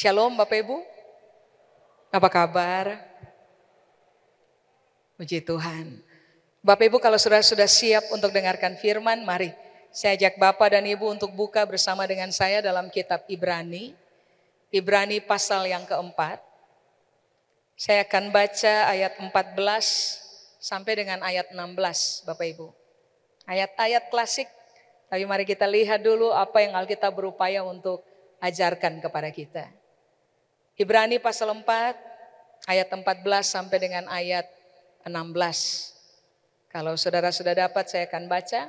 Shalom Bapak Ibu. Apa kabar? Puji Tuhan. Bapak Ibu kalau sudah siap untuk dengarkan firman, mari saya ajak Bapak dan Ibu untuk buka bersama dengan saya dalam kitab Ibrani. Ibrani pasal yang keempat. Saya akan baca ayat 14 sampai dengan ayat 16 Bapak Ibu. Ayat-ayat klasik, tapi mari kita lihat dulu apa yang Alkitab berupaya untuk ajarkan kepada kita. Ibrani pasal 4 ayat 14 sampai dengan ayat 16. Kalau saudara sudah dapat saya akan baca.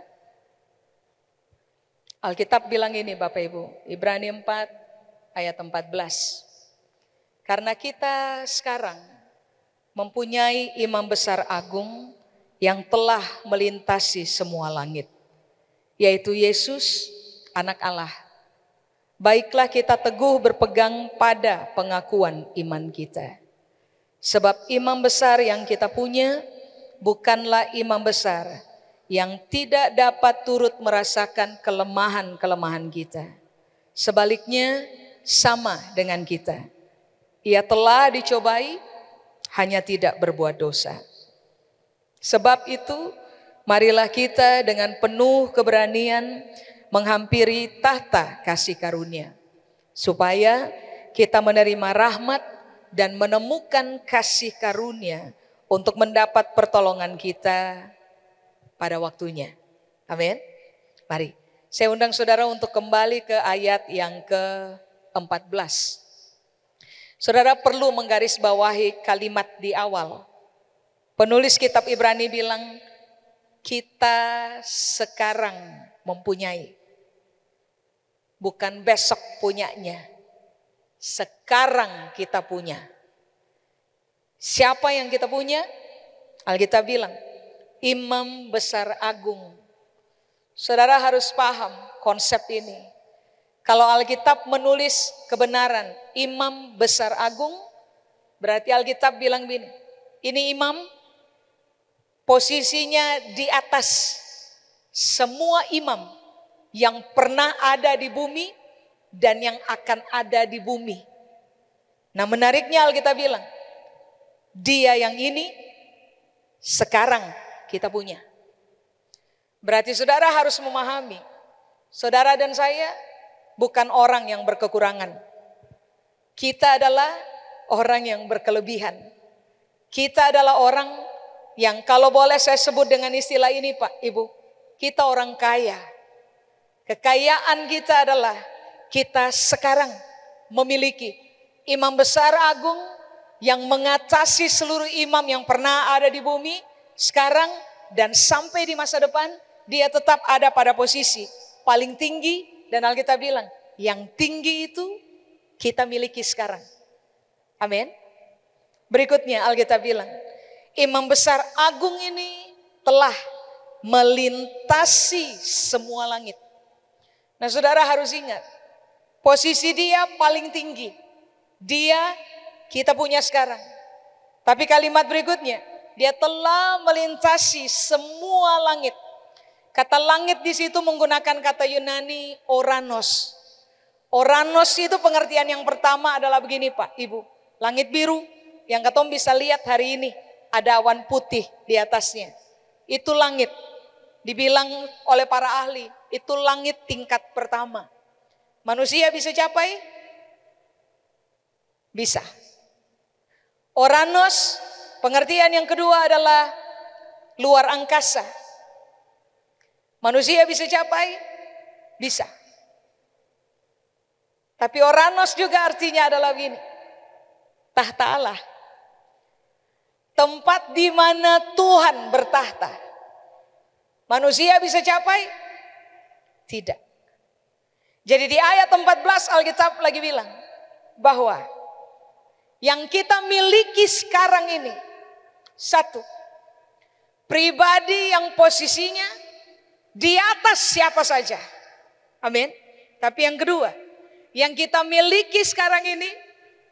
Alkitab bilang ini Bapak Ibu, Ibrani 4 ayat 14. Karena kita sekarang mempunyai imam besar agung yang telah melintasi semua langit, yaitu Yesus, anak Allah. Baiklah kita teguh berpegang pada pengakuan iman kita. Sebab imam besar yang kita punya bukanlah imam besar yang tidak dapat turut merasakan kelemahan-kelemahan kita. Sebaliknya sama dengan kita. Ia telah dicobai, hanya tidak berbuat dosa. Sebab itu, marilah kita dengan penuh keberanian menghampiri tahta kasih karunia, supaya kita menerima rahmat dan menemukan kasih karunia untuk mendapat pertolongan kita pada waktunya. Amin. Mari, saya undang saudara untuk kembali ke ayat yang ke-14. Saudara perlu menggarisbawahi kalimat di awal. Penulis kitab Ibrani bilang, kita sekarang mempunyai. Bukan besok punyanya. Sekarang kita punya. Siapa yang kita punya? Alkitab bilang, imam besar agung. Saudara harus paham konsep ini. Kalau Alkitab menulis kebenaran imam besar agung, berarti Alkitab bilang begini, ini imam posisinya di atas semua imam yang pernah ada di bumi dan yang akan ada di bumi. Nah menariknya Alkitab bilang, dia yang ini sekarang kita punya. Berarti saudara harus memahami, saudara dan saya bukan orang yang berkekurangan. Kita adalah orang yang berkelebihan. Kita adalah orang yang kalau boleh saya sebut dengan istilah ini Pak, Ibu, kita orang kaya. Kekayaan kita adalah kita sekarang memiliki imam besar agung yang mengatasi seluruh imam yang pernah ada di bumi, sekarang dan sampai di masa depan, dia tetap ada pada posisi paling tinggi. Dan Alkitab bilang, yang tinggi itu kita miliki sekarang. Amin. Berikutnya Alkitab bilang, imam besar agung ini telah melintasi semua langit. Nah saudara harus ingat, posisi dia paling tinggi. Dia kita punya sekarang. Tapi kalimat berikutnya, dia telah melintasi semua langit. Kata langit di situ menggunakan kata Yunani oranos. Oranos itu pengertian yang pertama adalah begini Pak, Ibu. Langit biru yang katom bisa lihat hari ini. Ada awan putih di atasnya. Itu langit. Dibilang oleh para ahli, itu langit tingkat pertama. Manusia bisa capai? Bisa. Oranos, pengertian yang kedua adalah luar angkasa. Manusia bisa capai? Bisa. Tapi Oranos juga artinya adalah begini. Tahta Allah. Tempat di mana Tuhan bertahta. Manusia bisa capai? Tidak. Jadi di ayat 14 Alkitab lagi bilang bahwa yang kita miliki sekarang ini, satu, pribadi yang posisinya di atas siapa saja. Amin. Tapi yang kedua, yang kita miliki sekarang ini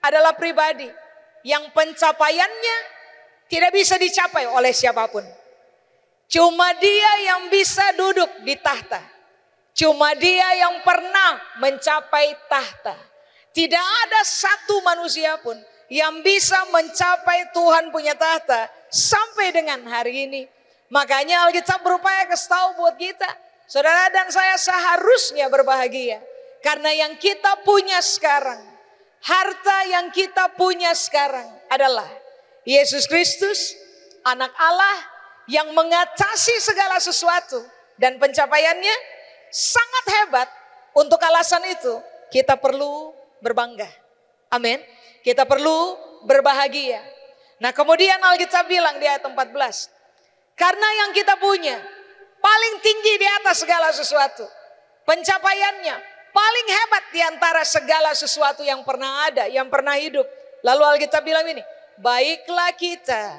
adalah pribadi yang pencapaiannya tidak bisa dicapai oleh siapapun. Cuma dia yang bisa duduk di tahta. Cuma dia yang pernah mencapai tahta. Tidak ada satu manusia pun yang bisa mencapai Tuhan punya tahta sampai dengan hari ini. Makanya Alkitab berupaya kasih tahu buat kita, saudara dan saya seharusnya berbahagia. Karena yang kita punya sekarang, harta yang kita punya sekarang adalah Yesus Kristus, anak Allah yang mengatasi segala sesuatu. Dan pencapaiannya sangat hebat. Untuk alasan itu kita perlu berbangga. Amin. Kita perlu berbahagia. Nah kemudian Alkitab bilang di ayat 14. Karena yang kita punya paling tinggi di atas segala sesuatu. Pencapaiannya paling hebat di antara segala sesuatu yang pernah ada, yang pernah hidup. Lalu Alkitab bilang ini, baiklah kita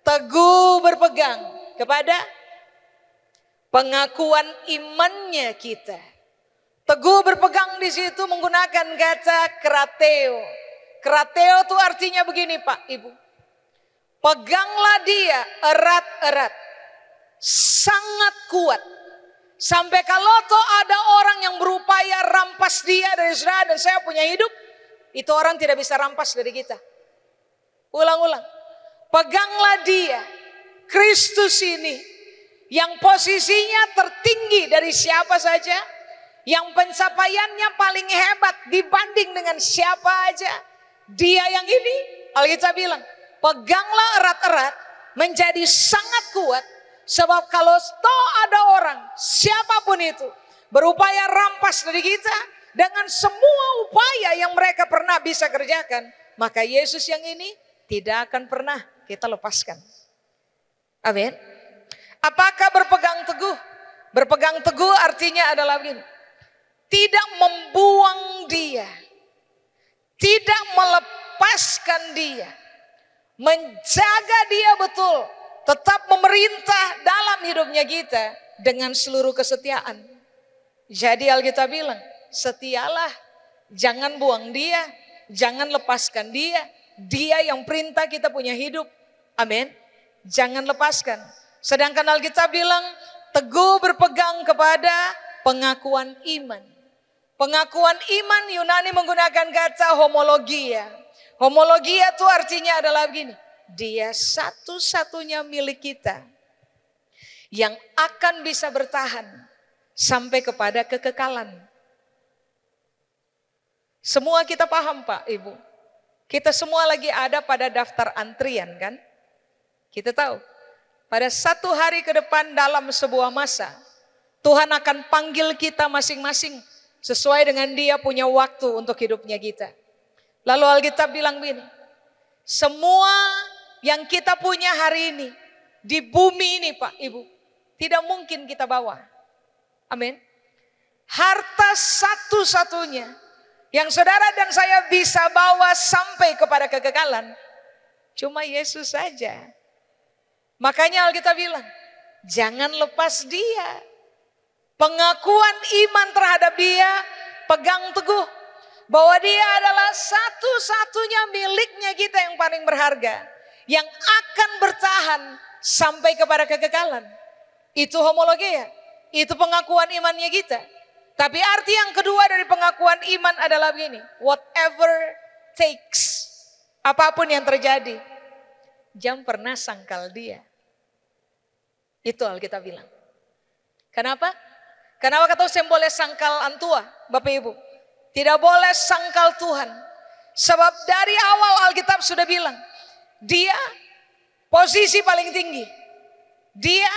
teguh berpegang kepada pengakuan imannya kita. Teguh berpegang di situ menggunakan kata krateo. Krateo itu artinya begini Pak, Ibu. Peganglah dia erat-erat, sangat kuat. Sampai kalau toh ada orang yang berupaya rampas dia dari saudara dan saya punya hidup, itu orang tidak bisa rampas dari kita. Ulang-ulang. Peganglah dia, Kristus ini, yang posisinya tertinggi dari siapa saja, yang pencapaiannya paling hebat dibanding dengan siapa aja. Dia yang ini, Alkitab bilang, peganglah erat-erat, menjadi sangat kuat. Sebab kalau toh ada orang, siapapun itu, berupaya rampas dari kita, dengan semua upaya yang mereka pernah bisa kerjakan, maka Yesus yang ini tidak akan pernah kita lepaskan. Amin. Apakah berpegang teguh? Berpegang teguh artinya adalah begini. Tidak membuang dia. Tidak melepaskan dia. Menjaga dia betul. Tetap memerintah dalam hidupnya kita dengan seluruh kesetiaan. Jadi Alkitab bilang, setialah, jangan buang dia, jangan lepaskan dia. Dia yang perintah kita punya hidup. Amin. Jangan lepaskan. Sedangkan Alkitab bilang, teguh berpegang kepada pengakuan iman. Pengakuan iman Yunani menggunakan kata homologia. Homologia itu artinya adalah begini. Dia satu-satunya milik kita yang akan bisa bertahan sampai kepada kekekalan. Semua kita paham Pak, Ibu. Kita semua lagi ada pada daftar antrian kan? Kita tahu. Pada satu hari ke depan dalam sebuah masa, Tuhan akan panggil kita masing-masing sesuai dengan dia punya waktu untuk hidupnya kita. Lalu Alkitab bilang begini, semua yang kita punya hari ini, di bumi ini Pak, Ibu, tidak mungkin kita bawa. Amin. Harta satu-satunya yang saudara dan saya bisa bawa sampai kepada kekekalan, cuma Yesus saja. Makanya Alkitab bilang, jangan lepas dia. Pengakuan iman terhadap dia, pegang teguh. Bahwa dia adalah satu-satunya miliknya kita yang paling berharga. Yang akan bertahan sampai kepada kekekalan. Itu homologia. Itu pengakuan imannya kita. Tapi arti yang kedua dari pengakuan iman adalah begini. Whatever takes. Apapun yang terjadi. Jangan pernah sangkal dia. Itu Alkitab bilang. Kenapa? Kenapa kata saya boleh sangkal antua, Bapak Ibu? Tidak boleh sangkal Tuhan. Sebab dari awal Alkitab sudah bilang. Dia posisi paling tinggi. Dia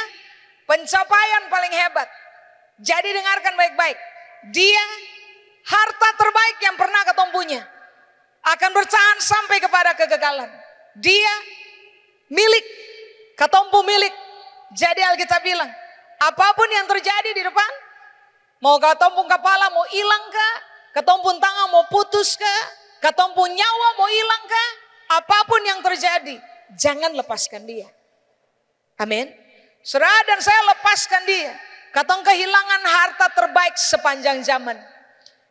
pencapaian paling hebat. Jadi dengarkan baik-baik. Dia harta terbaik yang pernah ketong punya. Akan bertahan sampai kepada kekekalan. Dia milik. Ketompu milik. Jadi Alkitab bilang. Apapun yang terjadi di depan. Mau ketompu kepala mau hilang kah? Ketompu tangan mau putus kah? Ketompu nyawa mau hilang kah? Apapun yang terjadi, jangan lepaskan dia. Amin. Saudara dan saya lepaskan dia. Katong kehilangan harta terbaik sepanjang zaman.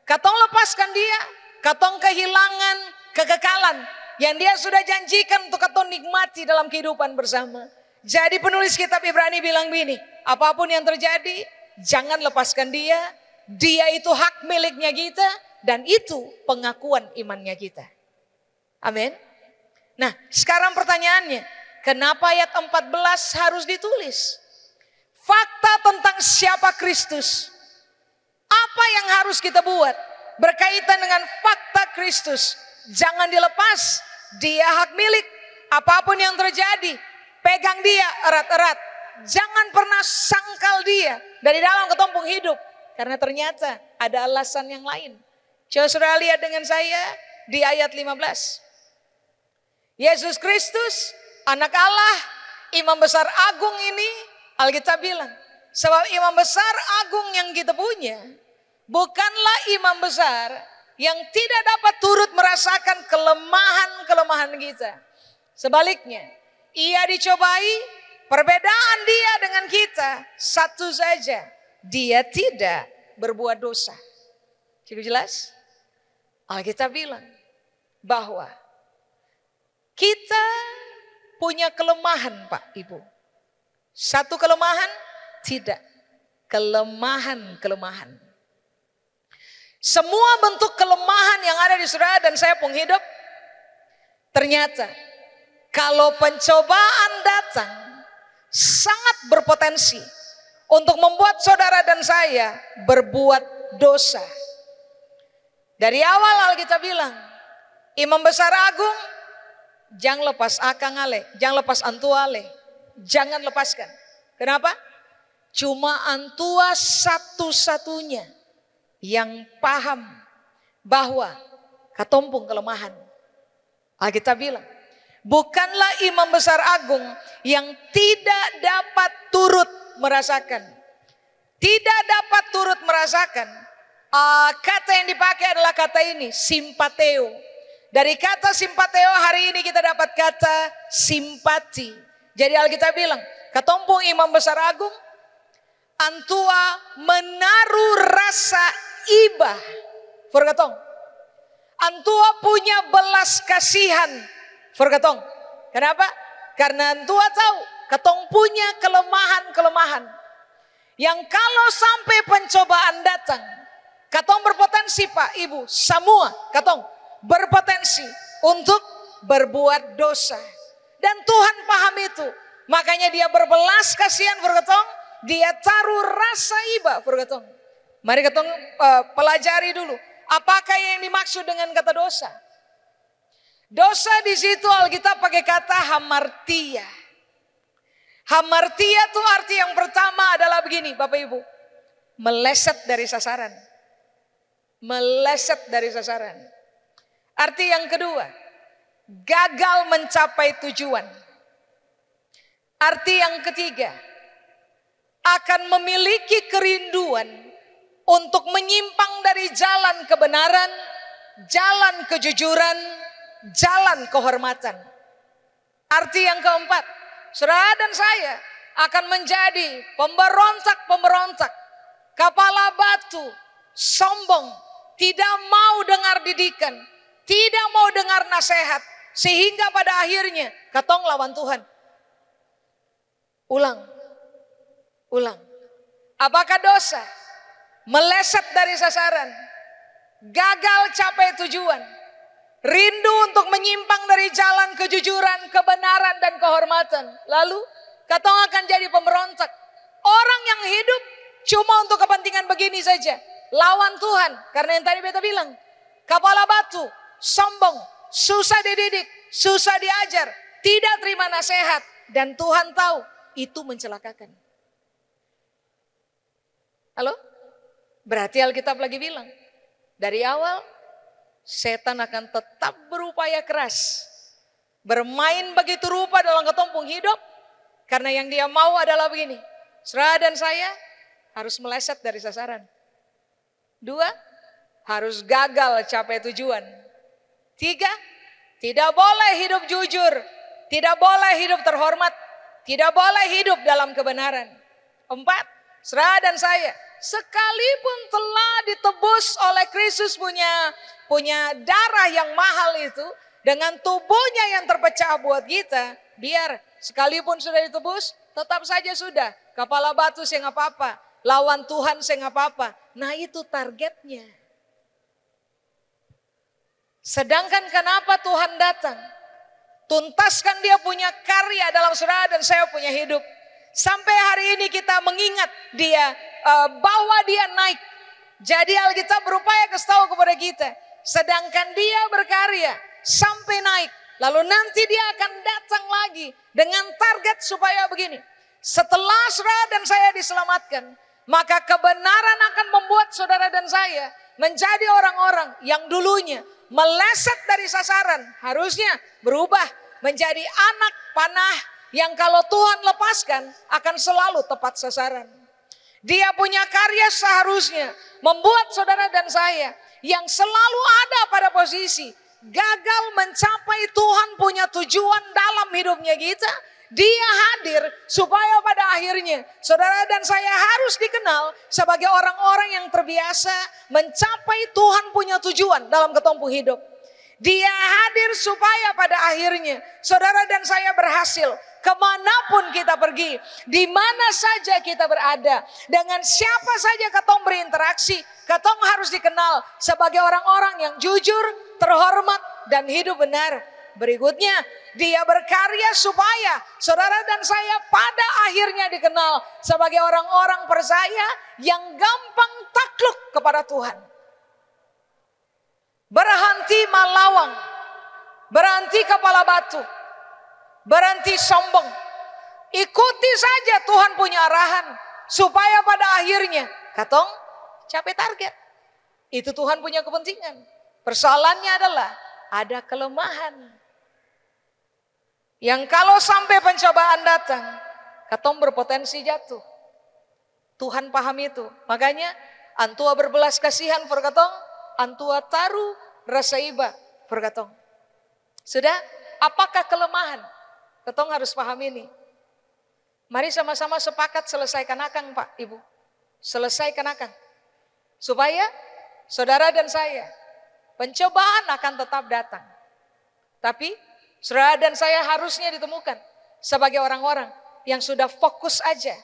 Katong lepaskan dia. Katong kehilangan kekekalan yang dia sudah janjikan untuk katong nikmati dalam kehidupan bersama. Jadi penulis kitab Ibrani bilang begini, apapun yang terjadi, jangan lepaskan dia. Dia itu hak miliknya kita Dan itu pengakuan imannya kita. Amin. Nah, sekarang pertanyaannya, kenapa ayat 14 harus ditulis? Fakta tentang siapa Kristus. Apa yang harus kita buat berkaitan dengan fakta Kristus? Jangan dilepas, dia hak milik. Apapun yang terjadi, pegang dia erat-erat. Jangan pernah sangkal dia dari dalam ketumpung hidup. Karena ternyata ada alasan yang lain. Coba saudara lihat dengan saya di ayat 15. Yesus Kristus, anak Allah, imam besar agung ini, Alkitab bilang, sebab imam besar agung yang kita punya, bukanlah imam besar yang tidak dapat turut merasakan kelemahan-kelemahan kita. Sebaliknya, ia dicobai, perbedaan dia dengan kita satu saja, dia tidak berbuat dosa. Cukup jelas? Alkitab bilang bahwa kita punya kelemahan, Pak, Ibu. Satu kelemahan? Tidak. Kelemahan-kelemahan. Semua bentuk kelemahan yang ada di saudara dan saya penghidup, ternyata kalau pencobaan datang sangat berpotensi untuk membuat saudara dan saya berbuat dosa. Dari awal Alkitab bilang, imam besar agung, jangan lepas akang ale, jangan lepas antua ale, jangan lepaskan. Kenapa? Cuma antua satu-satunya yang paham bahwa katompung kelemahan. Alkitab bilang, bukanlah imam besar agung yang tidak dapat turut merasakan. Tidak dapat turut merasakan. Kata yang dipakai adalah kata ini, simpateo. Dari kata simpateo hari ini kita dapat kata simpati. Jadi Alkitab bilang, katompung imam besar agung, antua menaruh rasa ibah. Forgatong. Antua punya belas kasihan. Forgatong. Kenapa? Karena antua tahu, katong punya kelemahan-kelemahan. Yang kalau sampai pencobaan datang, katong berpotensi, Pak, Ibu, semua katong berpotensi untuk berbuat dosa. Dan Tuhan paham itu. Makanya dia berbelas kasihan berkatong, dia taruh rasa iba berkatong. Mari katong pelajari dulu. Apakah yang dimaksud dengan kata dosa? Dosa di situ Alkitab pakai kata hamartia. Hamartia itu arti yang pertama adalah begini, Bapak Ibu. Meleset dari sasaran. Meleset dari sasaran. Arti yang kedua, gagal mencapai tujuan. Arti yang ketiga, akan memiliki kerinduan untuk menyimpang dari jalan kebenaran, jalan kejujuran, jalan kehormatan. Arti yang keempat, saudara dan saya akan menjadi pemberontak-pemberontak, kepala batu, sombong, tidak mau dengar didikan, tidak mau dengar nasihat, sehingga pada akhirnya katong lawan Tuhan. Ulang. Apakah dosa? Meleset dari sasaran, gagal capai tujuan, rindu untuk menyimpang dari jalan kejujuran, kebenaran dan kehormatan. Lalu katong akan jadi pemberontak. Orang yang hidup cuma untuk kepentingan begini saja, lawan Tuhan. Karena yang tadi beta bilang, kepala batu, sombong, susah dididik, susah diajar, tidak terima nasihat. Dan Tuhan tahu itu mencelakakan. Halo? Berarti Alkitab lagi bilang, dari awal setan akan tetap berupaya keras, bermain begitu rupa dalam ketumpung hidup, karena yang dia mau adalah begini, saudara dan saya harus meleset dari sasaran. 2, harus gagal capai tujuan. 3, tidak boleh hidup jujur, tidak boleh hidup terhormat, tidak boleh hidup dalam kebenaran. 4, saudara dan saya, sekalipun telah ditebus oleh Kristus punya darah yang mahal itu, dengan tubuhnya yang terpecah buat kita, biar sekalipun sudah ditebus, tetap saja sudah. Kepala batu saya nggak apa-apa, lawan Tuhan saya nggak apa-apa. Nah itu targetnya. Sedangkan kenapa Tuhan datang? Tuntaskan dia punya karya dalam saudara dan saya punya hidup. Sampai hari ini kita mengingat dia, bawa dia naik. Jadi Alkitab berupaya kasih tahu kepada kita. Sedangkan dia berkarya sampai naik. Lalu nanti dia akan datang lagi dengan target supaya begini. Setelah saudara dan saya diselamatkan, maka kebenaran akan membuat saudara dan saya menjadi orang-orang yang dulunya meleset dari sasaran. Harusnya berubah menjadi anak panah yang kalau Tuhan lepaskan akan selalu tepat sasaran. Dia punya karya seharusnya membuat saudara dan saya yang selalu ada pada posisi gagal mencapai Tuhan punya tujuan dalam hidupnya kita. Dia hadir supaya pada akhirnya saudara dan saya harus dikenal sebagai orang-orang yang terbiasa mencapai Tuhan punya tujuan dalam ketompo hidup. Dia hadir supaya pada akhirnya saudara dan saya berhasil kemanapun kita pergi, di mana saja kita berada, dengan siapa saja ketong berinteraksi, ketong harus dikenal sebagai orang-orang yang jujur, terhormat, dan hidup benar. Berikutnya, dia berkarya supaya saudara dan saya pada akhirnya dikenal sebagai orang-orang percaya yang gampang takluk kepada Tuhan. Berhenti malawang, berhenti kepala batu, berhenti sombong. Ikuti saja Tuhan punya arahan supaya pada akhirnya katong capai target. Itu Tuhan punya kepentingan. Persoalannya adalah ada kelemahan. Yang kalau sampai pencobaan datang, katong berpotensi jatuh. Tuhan paham itu. Makanya antua berbelas kasihan for katong, antua taruh rasa iba for katong. Sudah? Apakah kelemahan? Katong harus paham ini. Mari sama-sama sepakat selesaikan akang Pak Ibu. Selesaikan akang. Supaya saudara dan saya, pencobaan akan tetap datang. Tapi saudara dan saya harusnya ditemukan sebagai orang-orang yang sudah fokus aja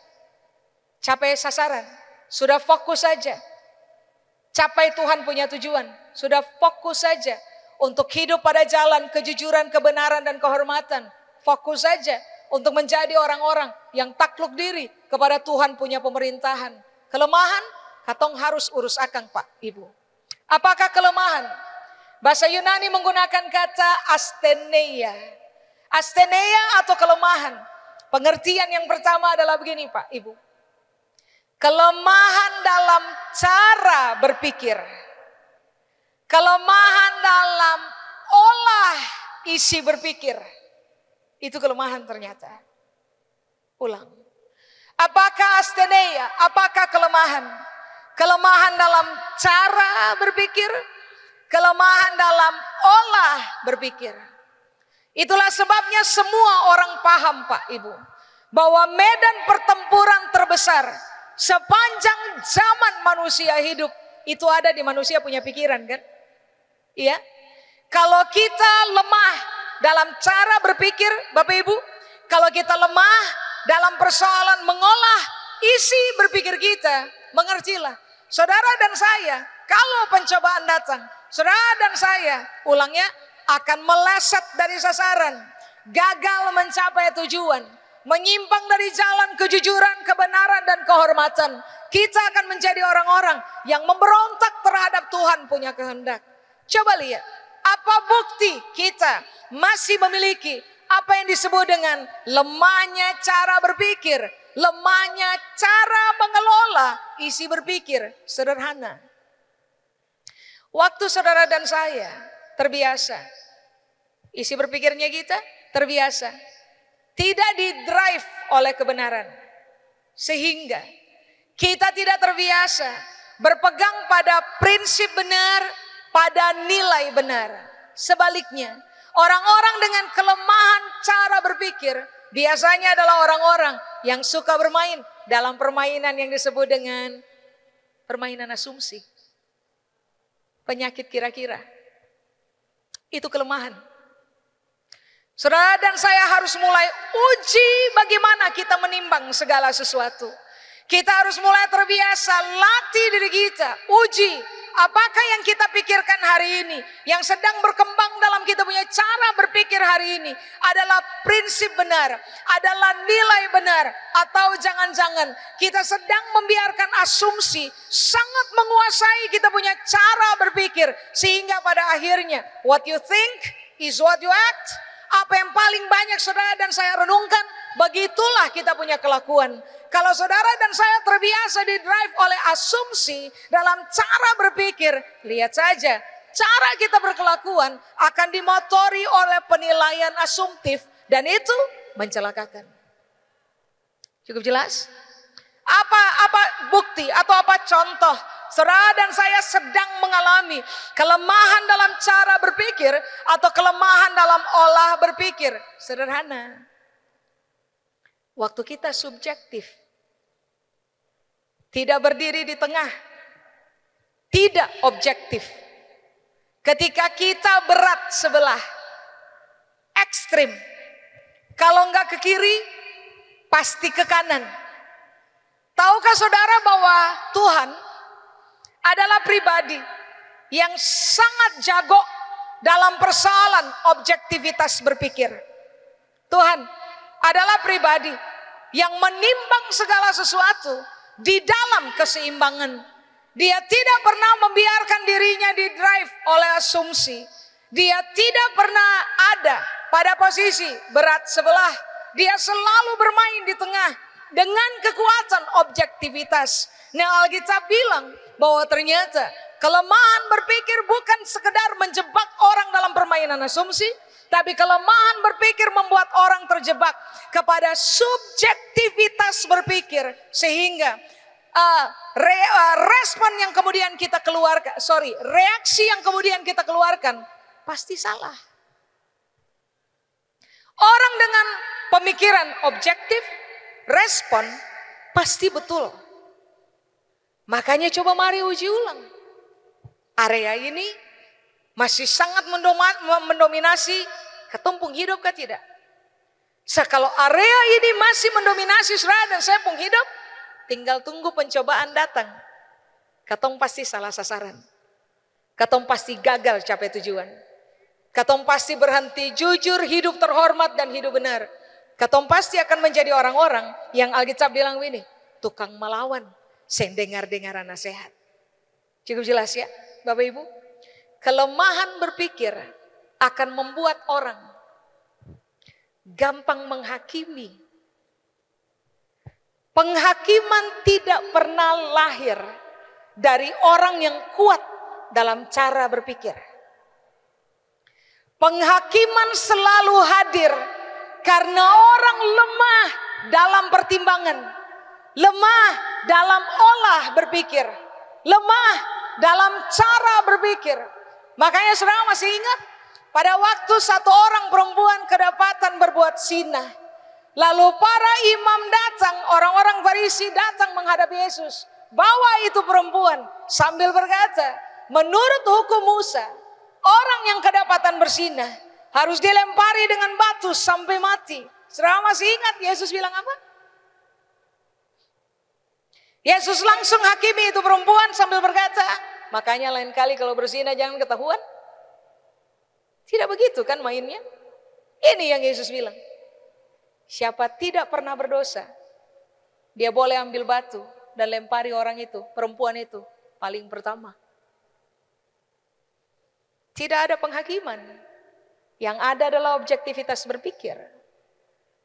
capai sasaran. Sudah fokus saja capai Tuhan punya tujuan. Sudah fokus saja untuk hidup pada jalan kejujuran, kebenaran, dan kehormatan. Fokus saja untuk menjadi orang-orang yang takluk diri kepada Tuhan punya pemerintahan. Kelemahan, katong harus urus akang Pak Ibu. Apakah kelemahan? Bahasa Yunani menggunakan kata asteneia. Asteneia atau kelemahan. Pengertian yang pertama adalah begini Pak Ibu. Kelemahan dalam cara berpikir. Kelemahan dalam olah isi berpikir. Itu kelemahan ternyata. Ulang. Apakah asteneia? Apakah kelemahan? Kelemahan dalam cara berpikir. Kelemahan dalam olah berpikir. Itulah sebabnya semua orang paham Pak Ibu. Bahwa medan pertempuran terbesar sepanjang zaman manusia hidup. Itu ada di manusia punya pikiran kan? Iya. Kalau kita lemah dalam cara berpikir Bapak Ibu. Kalau kita lemah dalam persoalan mengolah isi berpikir kita. Mengertilah. Saudara dan saya kalau pencobaan datang. Saudara dan saya, ulangnya, akan meleset dari sasaran, gagal mencapai tujuan, menyimpang dari jalan kejujuran, kebenaran, dan kehormatan. Kita akan menjadi orang-orang yang memberontak terhadap Tuhan punya kehendak. Coba lihat, apa bukti kita masih memiliki apa yang disebut dengan lemahnya cara berpikir, lemahnya cara mengelola isi berpikir sederhana. Waktu saudara dan saya terbiasa, isi berpikirnya kita terbiasa, tidak didrive oleh kebenaran. Sehingga kita tidak terbiasa berpegang pada prinsip benar, pada nilai benar. Sebaliknya, orang-orang dengan kelemahan cara berpikir biasanya adalah orang-orang yang suka bermain dalam permainan yang disebut dengan permainan asumsi. Penyakit kira-kira. Itu kelemahan. Saudara dan saya harus mulai uji bagaimana kita menimbang segala sesuatu. Kita harus mulai terbiasa latih diri kita. Uji Apakah yang kita pikirkan hari ini, yang sedang berkembang dalam kita punya cara berpikir hari ini adalah prinsip benar, adalah nilai benar, atau jangan-jangan kita sedang membiarkan asumsi sangat menguasai kita punya cara berpikir, sehingga pada akhirnya what you think is what you act. Apa yang paling banyak saudara dan saya renungkan, begitulah kita punya kelakuan. Kalau saudara dan saya terbiasa didrive oleh asumsi dalam cara berpikir, lihat saja cara kita berkelakuan akan dimotori oleh penilaian asumtif, dan itu mencelakakan. Cukup jelas? Apa bukti atau apa contoh saudara dan saya sedang mengalami kelemahan dalam cara berpikir atau kelemahan dalam olah berpikir? Sederhana. Waktu kita subjektif, tidak berdiri di tengah, tidak objektif. Ketika kita berat sebelah, ekstrim. Kalau enggak ke kiri, pasti ke kanan. Tahukah saudara bahwa Tuhan adalah pribadi yang sangat jago dalam persoalan objektivitas berpikir. Tuhan adalah pribadi yang menimbang segala sesuatu di dalam keseimbangan. Dia tidak pernah membiarkan dirinya didrive oleh asumsi. Dia tidak pernah ada pada posisi berat sebelah. Dia selalu bermain di tengah dengan kekuatan objektivitas. Nah, Alkitab bilang bahwa ternyata kelemahan berpikir bukan sekedar menjebak orang dalam permainan asumsi, tapi kelemahan berpikir membuat orang terjebak kepada subjektivitas berpikir, sehingga respon yang kemudian kita keluarkan, reaksi yang kemudian kita keluarkan pasti salah. Orang dengan pemikiran objektif, respon pasti betul. Makanya coba mari uji ulang. Area ini masih sangat mendominasi ketumpung hidup kah tidak? Kalau area ini masih mendominasi saudara dan saya pun hidup, tinggal tunggu pencobaan datang. Katong pasti salah sasaran. Katong pasti gagal capai tujuan. Katong pasti berhenti jujur, hidup terhormat dan hidup benar. Katong pasti akan menjadi orang-orang yang Alkitab bilang ini, tukang melawan, sen dengar-dengaran nasihat. Cukup jelas ya Bapak Ibu? Kelemahan berpikir akan membuat orang gampang menghakimi. Penghakiman tidak pernah lahir dari orang yang kuat dalam cara berpikir. Penghakiman selalu hadir karena orang lemah dalam pertimbangan, lemah dalam olah berpikir, lemah dalam cara berpikir. Makanya saudara masih ingat pada waktu satu orang perempuan kedapatan berbuat zina, lalu para imam datang, orang-orang Farisi datang menghadap Yesus, bawa itu perempuan sambil berkata, menurut hukum Musa, orang yang kedapatan berzina harus dilempari dengan batu sampai mati. Saudara masih ingat Yesus bilang apa? Yesus langsung hakimi itu perempuan sambil berkata, makanya lain kali kalau berzina jangan ketahuan. Tidak begitu kan mainnya? Ini yang Yesus bilang. Siapa tidak pernah berdosa, dia boleh ambil batu dan lempari orang itu, perempuan itu, paling pertama. Tidak ada penghakiman. Yang ada adalah objektivitas berpikir.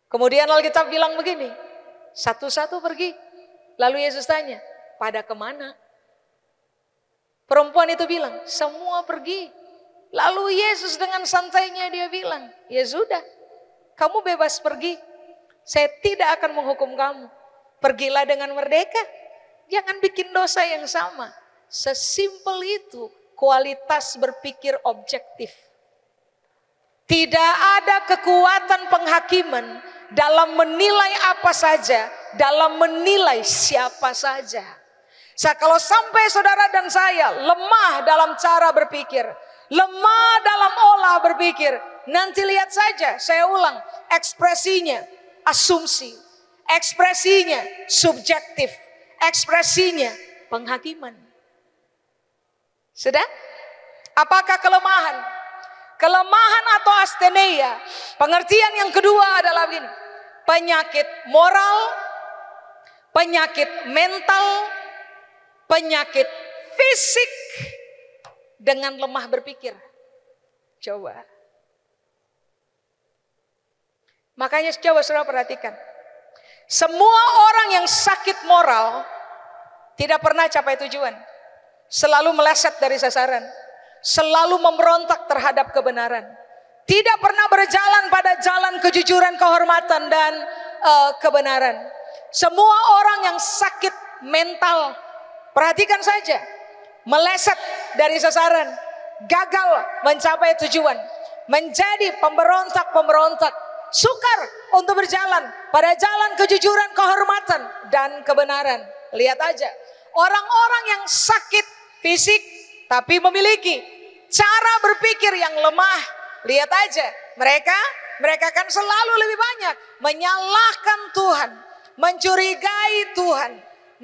Kemudian Alkitab bilang begini, satu-satu pergi. Lalu Yesus tanya, pada kemana? Perempuan itu bilang, semua pergi. Lalu Yesus dengan santainya dia bilang, ya sudah, kamu bebas pergi. Saya tidak akan menghukum kamu. Pergilah dengan merdeka. Jangan bikin dosa yang sama. Sesimpel itu kualitas berpikir objektif. Tidak ada kekuatan penghakiman dalam menilai apa saja, dalam menilai siapa saja. Kalau sampai saudara dan saya lemah dalam cara berpikir, lemah dalam olah berpikir, nanti lihat saja, saya ulang, ekspresinya asumsi, ekspresinya subjektif, ekspresinya penghakiman. Sudah? Apakah kelemahan? Kelemahan atau asteneia, pengertian yang kedua adalah begini. Penyakit moral, penyakit mental, penyakit fisik dengan lemah berpikir. Coba. Makanya coba saudara perhatikan. Semua orang yang sakit moral tidak pernah capai tujuan. Selalu meleset dari sasaran. Selalu memberontak terhadap kebenaran. Tidak pernah berjalan pada jalan kejujuran, kehormatan, dan kebenaran. Semua orang yang sakit mental, perhatikan saja, meleset dari sasaran, gagal mencapai tujuan, menjadi pemberontak-pemberontak, sukar untuk berjalan pada jalan kejujuran, kehormatan, dan kebenaran. Lihat aja, orang-orang yang sakit fisik tapi memiliki cara berpikir yang lemah. Lihat aja, mereka kan selalu lebih banyak menyalahkan Tuhan, mencurigai Tuhan,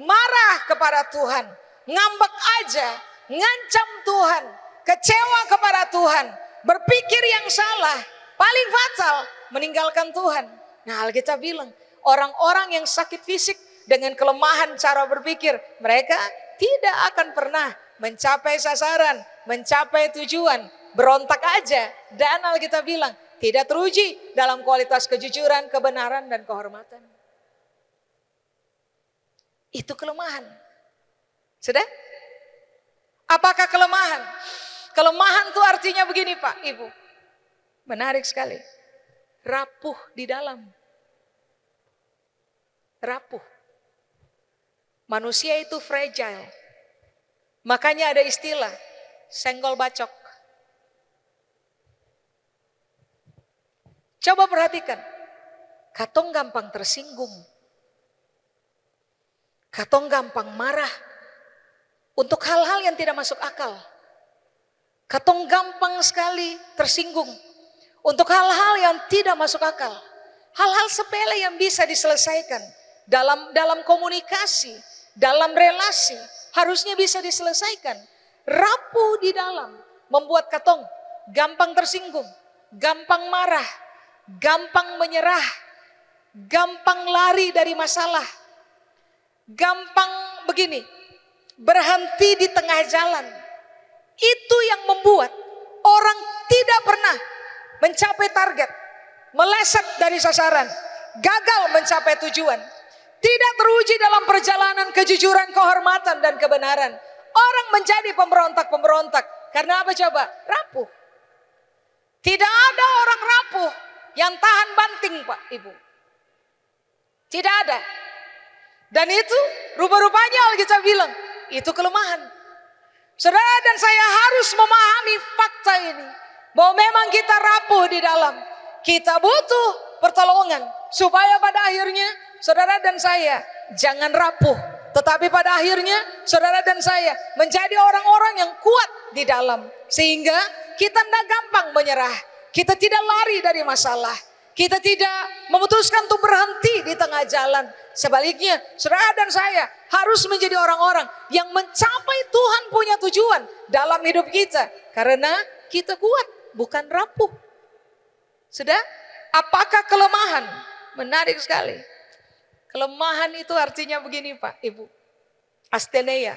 marah kepada Tuhan, ngambek aja, ngancam Tuhan, kecewa kepada Tuhan, berpikir yang salah, paling fatal meninggalkan Tuhan. Nah, Alkitab bilang orang-orang yang sakit fisik dengan kelemahan cara berpikir, mereka tidak akan pernah mencapai sasaran, mencapai tujuan, berontak aja. Dan Alkitab bilang tidak teruji dalam kualitas kejujuran, kebenaran, dan kehormatan. Itu kelemahan. Sudah? Apakah kelemahan? Kelemahan itu artinya begini Pak, Ibu. Menarik sekali. Rapuh di dalam. Rapuh. Manusia itu fragile. Makanya ada istilah senggol bacok. Coba perhatikan. Katong gampang tersinggung. Katong gampang marah untuk hal-hal yang tidak masuk akal. Katong gampang sekali tersinggung untuk hal-hal yang tidak masuk akal. Hal-hal sepele yang bisa diselesaikan dalam komunikasi, dalam relasi, harusnya bisa diselesaikan. Rapuh di dalam membuat katong gampang tersinggung, gampang marah, gampang menyerah, gampang lari dari masalah, gampang begini, berhenti di tengah jalan. Itu yang membuat orang tidak pernah mencapai target, meleset dari sasaran, gagal mencapai tujuan, tidak teruji dalam perjalanan kejujuran, kehormatan, dan kebenaran. Orang menjadi pemberontak-pemberontak. Karena apa coba? Rapuh. Tidak ada orang rapuh yang tahan banting Pak, Ibu. Tidak ada. Dan itu rupa-rupanya Alkitab bilang, itu kelemahan. Saudara dan saya harus memahami fakta ini. Bahwa memang kita rapuh di dalam. Kita butuh pertolongan. Supaya pada akhirnya saudara dan saya jangan rapuh. Tetapi pada akhirnya saudara dan saya menjadi orang-orang yang kuat di dalam. Sehingga kita tidak gampang menyerah. Kita tidak lari dari masalah. Kita tidak memutuskan untuk berhenti di tengah jalan. Sebaliknya saudara dan saya harus menjadi orang-orang yang mencapai Tuhan punya tujuan dalam hidup kita. Karena kita kuat, bukan rapuh. Sudah? Apakah kelemahan? Menarik sekali. Kelemahan itu artinya begini Pak, Ibu. Asteneia.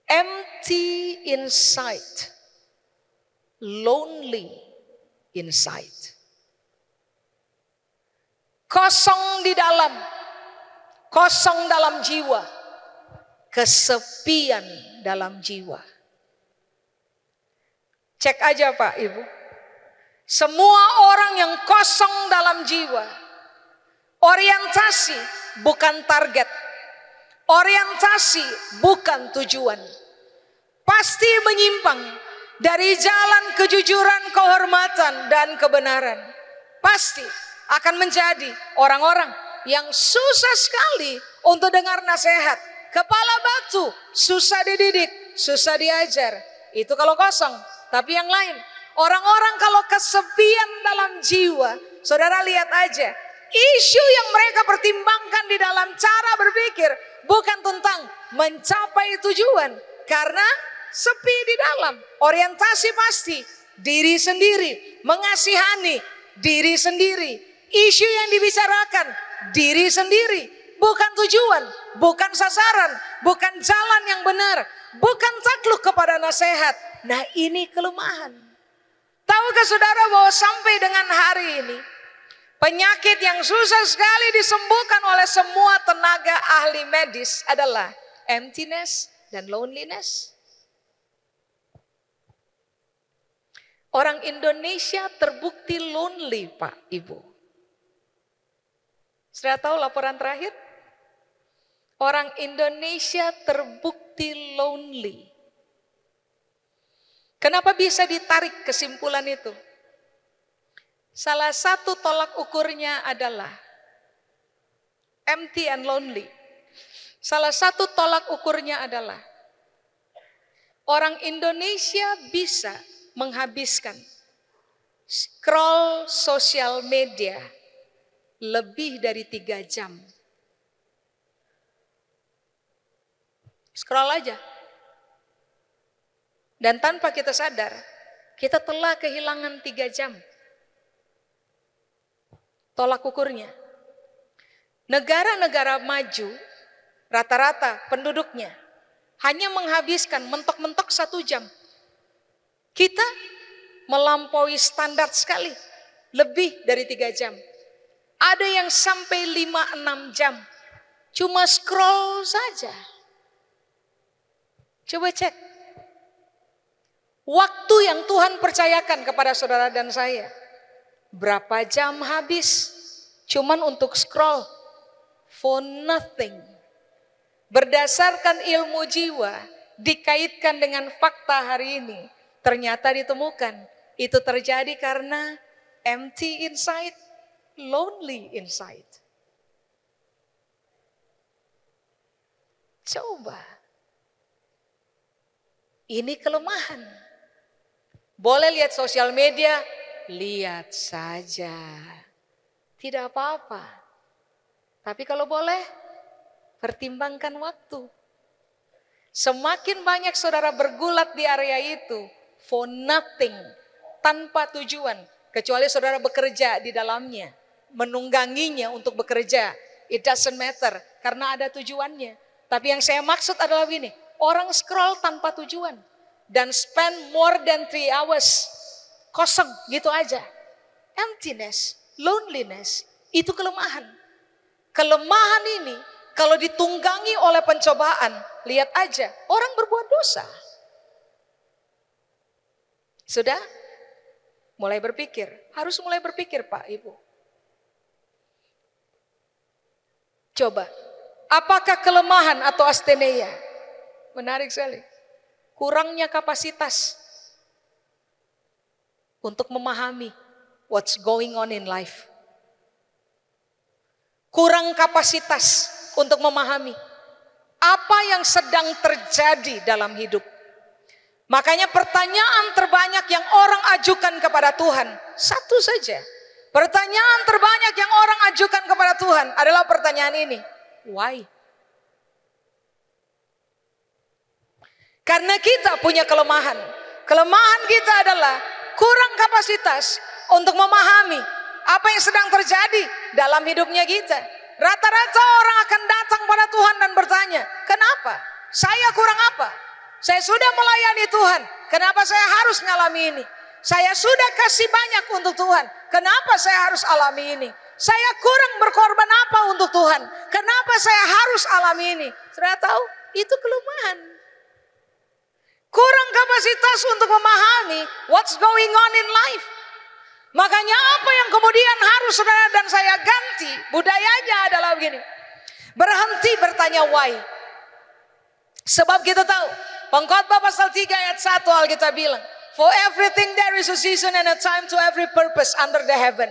Empty inside. Lonely inside. Kosong di dalam. Kosong dalam jiwa. Kesepian dalam jiwa. Cek aja Pak, Ibu. Semua orang yang kosong dalam jiwa. Orientasi bukan target. Orientasi bukan tujuan. Pasti menyimpang dari jalan kejujuran, kehormatan, dan kebenaran. Pasti akan menjadi orang-orang yang susah sekali untuk dengar nasihat. Kepala batu, susah dididik, susah diajar. Itu kalau kosong. Tapi yang lain, orang-orang kalau kesepian dalam jiwa, saudara lihat aja. Isu yang mereka pertimbangkan di dalam cara berpikir bukan tentang mencapai tujuan, Karena sepi di dalam. Orientasi pasti diri sendiri, mengasihani diri sendiri. Isu yang dibicarakan diri sendiri, bukan tujuan, bukan sasaran, bukan jalan yang benar, bukan takluk kepada nasihat. Nah, ini kelemahan. Tahukah saudara bahwa sampai dengan hari ini penyakit yang susah sekali disembuhkan oleh semua tenaga ahli medis adalah emptiness dan loneliness? Orang Indonesia terbukti lonely, Pak, Ibu. Sudah tahu laporan terakhir? Orang Indonesia terbukti lonely. Kenapa bisa ditarik kesimpulan itu? Salah satu tolak ukurnya adalah empty and lonely. Salah satu tolak ukurnya adalah orang Indonesia bisa menghabiskan scroll sosial media lebih dari 3 jam. Scroll aja. Dan tanpa kita sadar, kita telah kehilangan 3 jam. Tolak ukurnya. Negara-negara maju, rata-rata penduduknya hanya menghabiskan mentok-mentok 1 jam. Kita melampaui standar sekali, lebih dari 3 jam. Ada yang sampai 5-6 jam, cuma scroll saja. Coba cek. Waktu yang Tuhan percayakan kepada saudara dan saya, berapa jam habis cuman untuk scroll, for nothing. Berdasarkan ilmu jiwa, dikaitkan dengan fakta hari ini, ternyata ditemukan itu terjadi karena empty inside, lonely inside. Coba, ini kelemahan. Boleh lihat sosial media, lihat saja. Tidak apa-apa. Tapi kalau boleh, pertimbangkan waktu. Semakin banyak saudara bergulat di area itu, for nothing, tanpa tujuan. Kecuali saudara bekerja di dalamnya, menungganginya untuk bekerja. It doesn't matter, karena ada tujuannya. Tapi yang saya maksud adalah ini, orang scroll tanpa tujuan. Dan spend more than 3 hours. Kosong gitu aja. Emptiness, loneliness, itu kelemahan. Kelemahan ini kalau ditunggangi oleh pencobaan, lihat aja, orang berbuat dosa. Sudah? Mulai berpikir, harus mulai berpikir Pak, Ibu. Coba, apakah kelemahan atau asteneia? Menarik sekali. Kurangnya kapasitas untuk memahami what's going on in life. Kurang kapasitas untuk memahami apa yang sedang terjadi dalam hidup. Makanya pertanyaan terbanyak yang orang ajukan kepada Tuhan, satu saja. Pertanyaan terbanyak yang orang ajukan kepada Tuhan adalah pertanyaan ini. Why? Karena kita punya kelemahan. Kelemahan kita adalah kurang kapasitas untuk memahami apa yang sedang terjadi dalam hidupnya kita. Rata-rata orang akan datang pada Tuhan dan bertanya, kenapa? Saya kurang apa? Saya sudah melayani Tuhan, kenapa saya harus ngalami ini? Saya sudah kasih banyak untuk Tuhan, kenapa saya harus alami ini? Saya kurang berkorban apa untuk Tuhan, kenapa saya harus alami ini? Sudah tahu, itu kelemahan. Kurang kapasitas untuk memahami what's going on in life. Makanya apa yang kemudian harus saudara dan saya ganti, budayanya adalah begini. Berhenti bertanya why. Sebab kita tahu, Pengkhotbah pasal 3 ayat 1 Alkitab bilang, for everything there is a season and a time to every purpose under the heaven.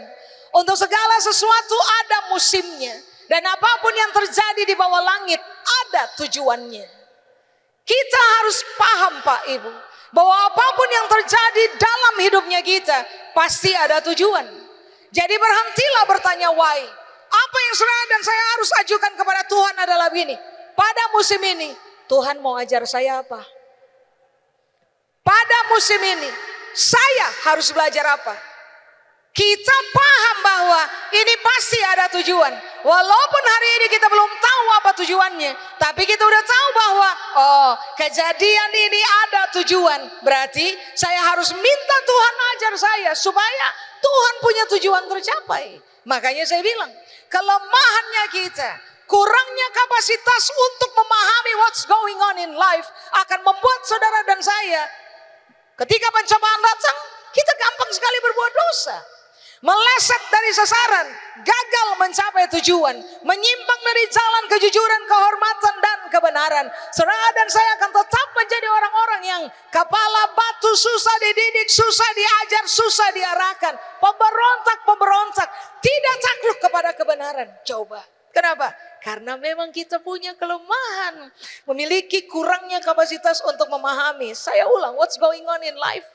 Untuk segala sesuatu ada musimnya. Dan apapun yang terjadi di bawah langit ada tujuannya. Kita harus paham Pak Ibu, bahwa apapun yang terjadi dalam hidupnya kita pasti ada tujuan. Jadi berhentilah bertanya why. Apa yang saudara dan saya harus ajukan kepada Tuhan adalah begini. Pada musim ini Tuhan mau ajar saya apa? pada musim ini saya harus belajar apa? Kita paham bahwa ini pasti ada tujuan. Walaupun hari ini kita belum tahu apa tujuannya, tapi kita udah tahu bahwa kejadian ini ada tujuan. Berarti saya harus minta Tuhan ajar saya supaya Tuhan punya tujuan tercapai. Makanya saya bilang, kelemahannya kita, kurangnya kapasitas untuk memahami what's going on in life akan membuat saudara dan saya ketika pencobaan datang, kita gampang sekali berbuat dosa. Meleset dari sasaran, gagal mencapai tujuan, menyimpang dari jalan kejujuran, kehormatan dan kebenaran. Saudara dan saya akan tetap menjadi orang-orang yang kepala batu, susah dididik, susah diajar, susah diarahkan, pemberontak, tidak takluk kepada kebenaran. Coba, kenapa? Karena memang kita punya kelemahan, memiliki kurangnya kapasitas untuk memahami. Saya ulang, what's going on in life?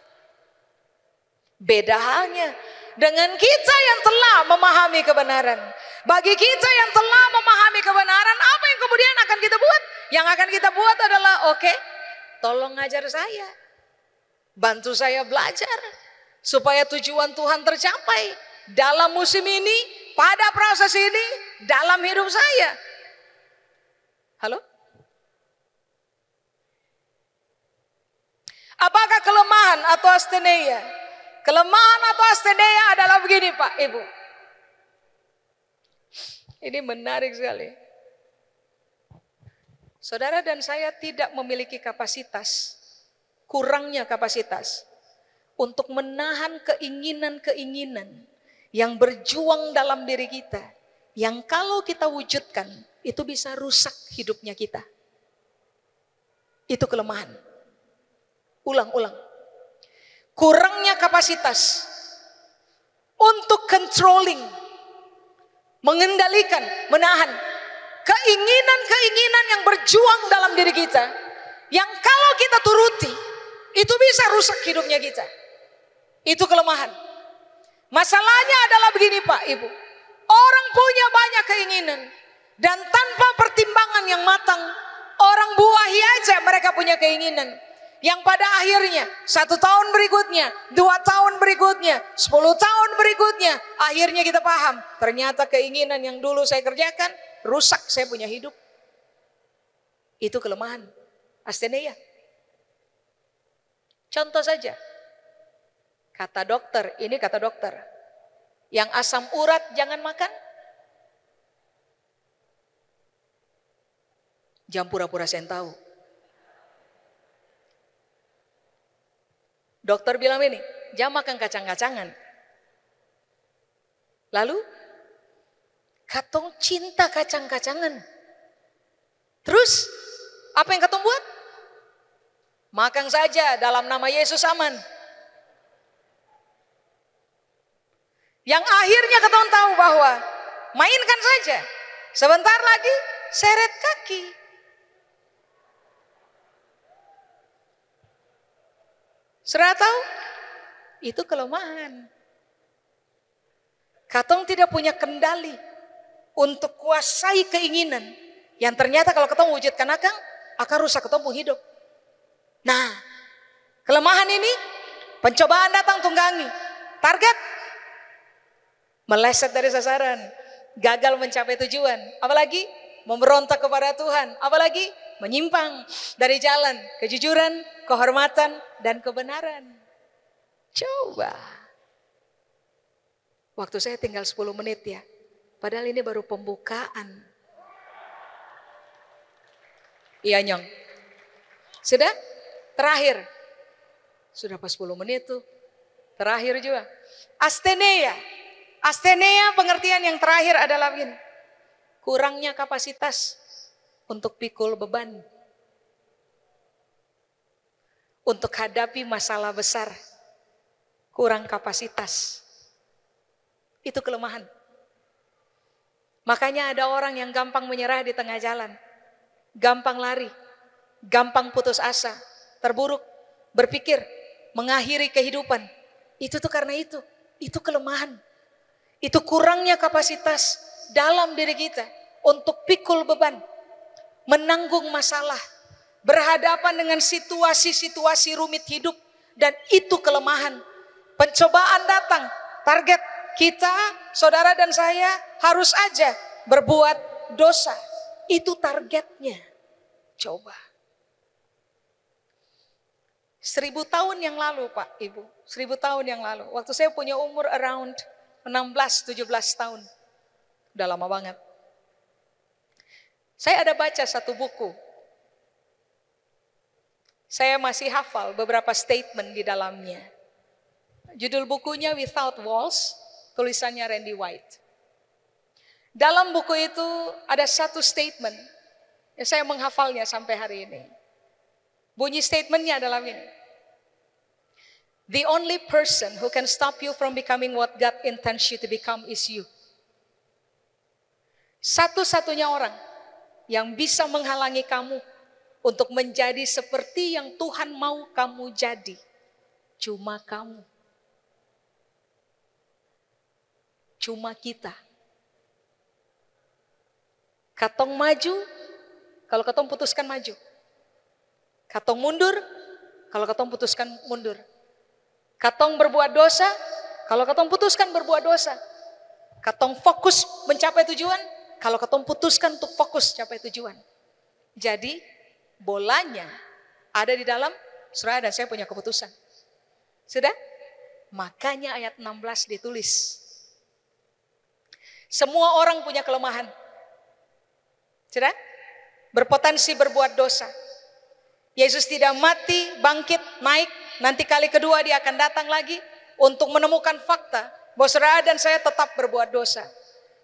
Beda halnya dengan kita yang telah memahami kebenaran. Bagi kita yang telah memahami kebenaran, apa yang kemudian akan kita buat? Yang akan kita buat adalah, oke, tolong ajar saya. Bantu saya belajar. Supaya tujuan Tuhan tercapai. Dalam musim ini, pada proses ini, dalam hidup saya. Halo? Apakah kelemahan atau asteneia? Kelemahan atau asteneia adalah begini Pak, Ibu. Ini menarik sekali. Saudara dan saya tidak memiliki kapasitas, kurangnya kapasitas untuk menahan keinginan-keinginan yang berjuang dalam diri kita, yang kalau kita wujudkan itu bisa rusak hidupnya kita. Itu kelemahan. Ulang. Kurangnya kapasitas untuk controlling, mengendalikan, menahan keinginan-keinginan yang berjuang dalam diri kita, yang kalau kita turuti itu bisa rusak hidupnya kita. Itu kelemahan. Masalahnya adalah begini Pak, Ibu. Orang punya banyak keinginan dan tanpa pertimbangan yang matang, orang buahi aja mereka punya keinginan. Yang pada akhirnya 1 tahun berikutnya, 2 tahun berikutnya, 10 tahun berikutnya, akhirnya kita paham, ternyata keinginan yang dulu saya kerjakan, rusak saya punya hidup. Itu kelemahan, asteneia. Contoh saja, kata dokter, ini kata dokter, yang asam urat jangan makan. Jangan pura-pura saya tahu. Dokter bilang ini, jangan makan kacang-kacangan. Lalu, katong cinta kacang-kacangan. Terus, apa yang katong buat? Makan saja dalam nama Yesus aman. Yang akhirnya katong tahu bahwa, mainkan saja. Sebentar lagi, seret kaki. Saudara tahu? Itu kelemahan. Katong tidak punya kendali untuk kuasai keinginan yang ternyata kalau ketong wujudkan akan rusak ketong hidup. Nah, kelemahan ini pencobaan datang tunggangi. Target meleset dari sasaran, gagal mencapai tujuan, apalagi memberontak kepada Tuhan, apalagi menyimpang dari jalan kejujuran, kehormatan, dan kebenaran. Coba. Waktu saya tinggal 10 menit ya. Padahal ini baru pembukaan. Iya Nyong. Sudah? Terakhir. Sudah pas 10 menit tuh. Terakhir juga. Asteneia. Asteneia pengertian yang terakhir adalah begini. Kurangnya kapasitas untuk pikul beban. Untuk hadapi masalah besar. Kurang kapasitas. Itu kelemahan. Makanya ada orang yang gampang menyerah di tengah jalan. Gampang lari. Gampang putus asa. Terburuk. Berpikir. Mengakhiri kehidupan. Itu tuh karena itu. Itu kelemahan. Itu kurangnya kapasitas dalam diri kita. Untuk pikul beban. Menanggung masalah. berhadapan dengan situasi-situasi rumit hidup, dan itu kelemahan. Pencobaan datang, target kita, saudara dan saya harus aja berbuat dosa. Itu targetnya. Coba. 1000 tahun yang lalu Pak Ibu, 1000 tahun yang lalu, waktu saya punya umur around 16-17 tahun, udah lama banget. Saya ada baca satu buku. Saya masih hafal beberapa statement di dalamnya. Judul bukunya Without Walls, tulisannya Randy White. Dalam buku itu ada satu statement, yang saya menghafalnya sampai hari ini. Bunyi statementnya adalah ini. The only person who can stop you from becoming what God intends you to become is you. Satu-satunya orang yang bisa menghalangi kamu untuk menjadi seperti yang Tuhan mau kamu jadi, cuma kamu. Cuma kita. Katong maju, kalau katong putuskan maju. Katong mundur, kalau katong putuskan mundur. Katong berbuat dosa, kalau katong putuskan berbuat dosa. Katong fokus mencapai tujuan, kalau katong putuskan untuk fokus capai tujuan. Jadi bolanya ada di dalam saudara dan saya punya keputusan. Sudah? Makanya ayat 16 ditulis. Semua orang punya kelemahan. Sudah? Berpotensi berbuat dosa. Yesus tidak mati, bangkit, naik. Nanti kali kedua dia akan datang lagi untuk menemukan fakta bahwa saudara dan saya tetap berbuat dosa.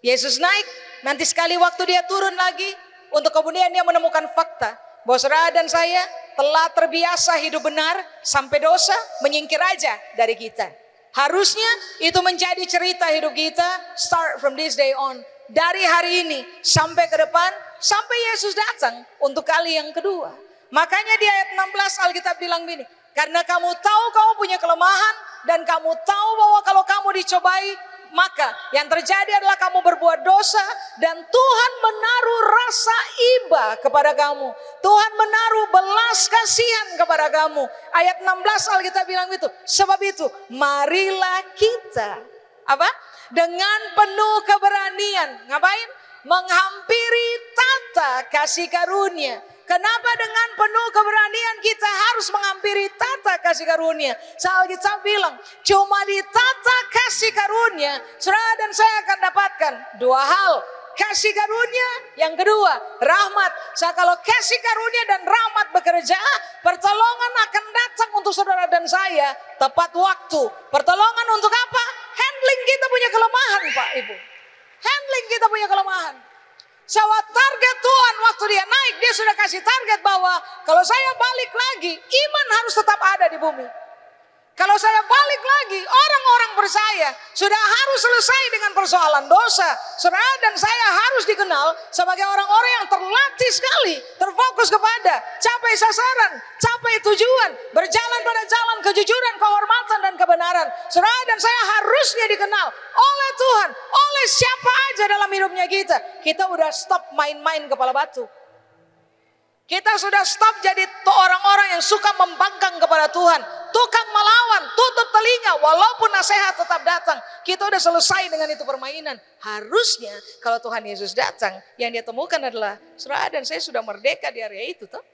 Yesus naik, nanti sekali waktu dia turun lagi untuk kemudian dia menemukan fakta bahwa saudara dan saya telah terbiasa hidup benar sampai dosa menyingkir aja dari kita. Harusnya itu menjadi cerita hidup kita start from this day on. Dari hari ini sampai ke depan, sampai Yesus datang untuk kali yang kedua. Makanya di ayat 16 Alkitab bilang gini, karena kamu tahu kamu punya kelemahan dan kamu tahu bahwa kalau kamu dicobai, maka yang terjadi adalah kamu berbuat dosa dan Tuhan menaruh rasa iba kepada kamu. Tuhan menaruh belas kasihan kepada kamu. Ayat 16 Alkitab bilang gitu. Sebab itu marilah kita dengan penuh keberanian. Ngapain? Menghampiri tata kasih karunia. Kenapa dengan penuh keberanian kita harus menghampiri tata kasih karunia? Alkitab bilang, cuma di tata kasih karunia, saudara dan saya akan dapatkan dua hal. Kasih karunia, yang kedua rahmat. Kalau kasih karunia dan rahmat bekerja, pertolongan akan datang untuk saudara dan saya tepat waktu. Pertolongan untuk apa? Handling kita punya kelemahan Pak Ibu. Handling kita punya kelemahan. Bahwa target Tuhan waktu dia naik, dia sudah kasih target bahwa kalau saya balik lagi, iman harus tetap ada di bumi. Kalau saya balik lagi, orang-orang percaya sudah harus selesai dengan persoalan dosa. Saudara dan saya harus dikenal sebagai orang-orang yang terlatih sekali, terfokus kepada capai sasaran, capai tujuan, berjalan pada jalan kejujuran, kehormatan dan kebenaran. Saudara dan saya harusnya dikenal oleh Tuhan, oleh siapa aja dalam hidupnya kita. Kita udah stop main-main kepala batu. Kita sudah stop jadi orang-orang yang suka membangkang kepada Tuhan. Tukang melawan, tutup telinga walaupun nasihat tetap datang. Kita udah selesai dengan itu permainan. Harusnya kalau Tuhan Yesus datang, yang dia temukan adalah saudara dan saya sudah merdeka di area itu toh.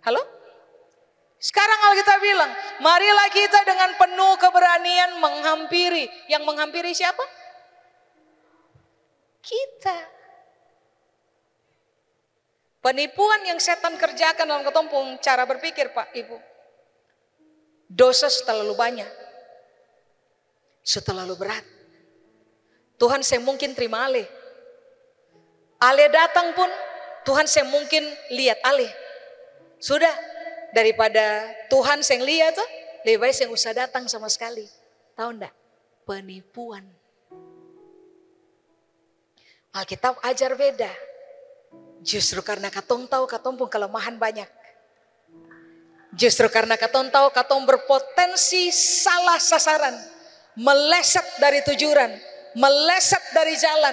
Halo? Sekarang Alkitab bilang, marilah kita dengan penuh keberanian menghampiri. Yang menghampiri siapa? Kita. Penipuan yang setan kerjakan dalam ketumpung cara berpikir Pak Ibu. Dosa terlalu banyak. Terlalu berat. Tuhan saya mungkin terima alih. Ale datang pun Tuhan saya mungkin lihat alih. Sudah daripada Tuhan saya lihat tuh, lebih baik saya usah datang sama sekali. Tahu enggak? Penipuan. Alkitab ajar beda. Justru karena katong tahu katong pun kelemahan banyak. Justru karena katong tahu katong berpotensi salah sasaran. Meleset dari tujuan. Meleset dari jalan.